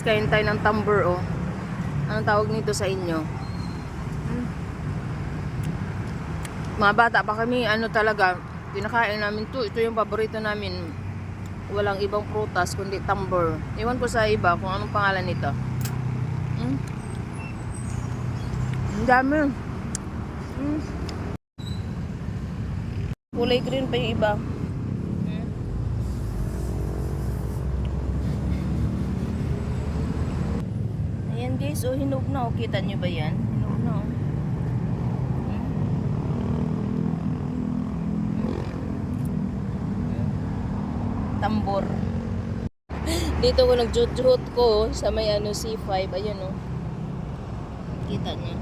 Kain tayo ng tambor, oh. Anong tawag nito sa inyo? Mga bata pa kami, ano talaga, kinakain namin to. Ito yung paborito namin. Walang ibang prutas, kundi tambor. Iwan ko sa iba kung anong pangalan nito. Ang dami. Kulay green pa yung iba. Ayan guys, oh, hinog na. Oh, kita nyo ba yan? Hinog na, oh. Tambor. Dito ko nagjujuhot ko sa may ano C5. Ayun, oh. Kita nyo.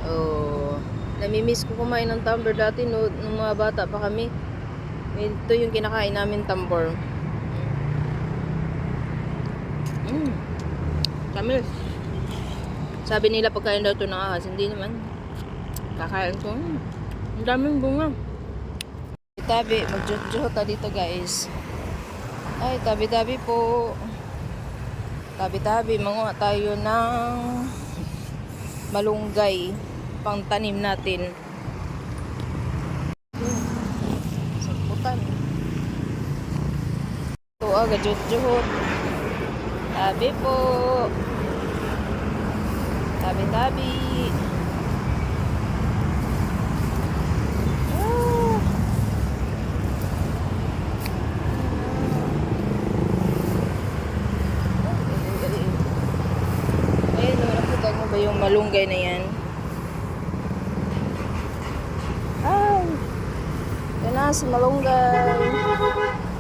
Oh. Namimiss ko kumain ng tambor dati, no, nung mga bata pa kami. Ito yung kinakain namin tambor. Tamis. Sabi nila pagkain daw ito ng ahas. Hindi naman. Kakain ko. Ang daming bunga. Tabi. Magjuhot na dito guys. Ay, tabi-tabi po. Tabi-tabi. Manguha tayo ng malunggay. Pang tanim natin. Samputan. Ito agad juhot. Tabi po. Tabi-tabi. Ayun, nakita mo ba yung malunggay na yan? Ay! Yan na, si malunggay.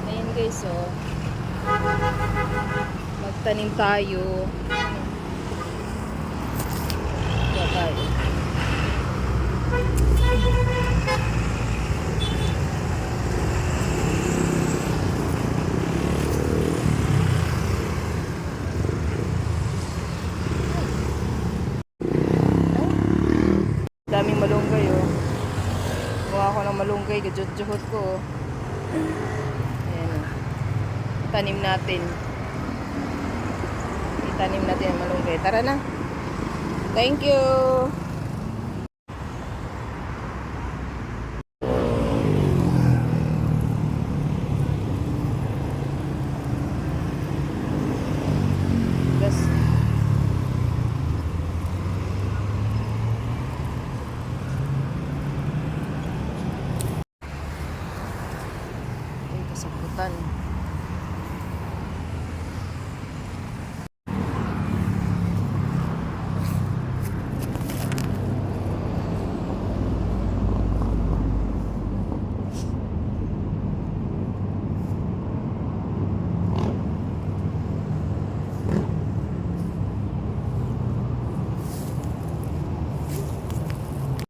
Ayun guys, oh. Magtanim tayo. Tayo. Daming malunggay, oh. Buha ako ng malunggay, gajot-juhot ko, oh. Ayan, oh. Tanim natin. Itanim natin ang malunggay. Tara na. Thank you.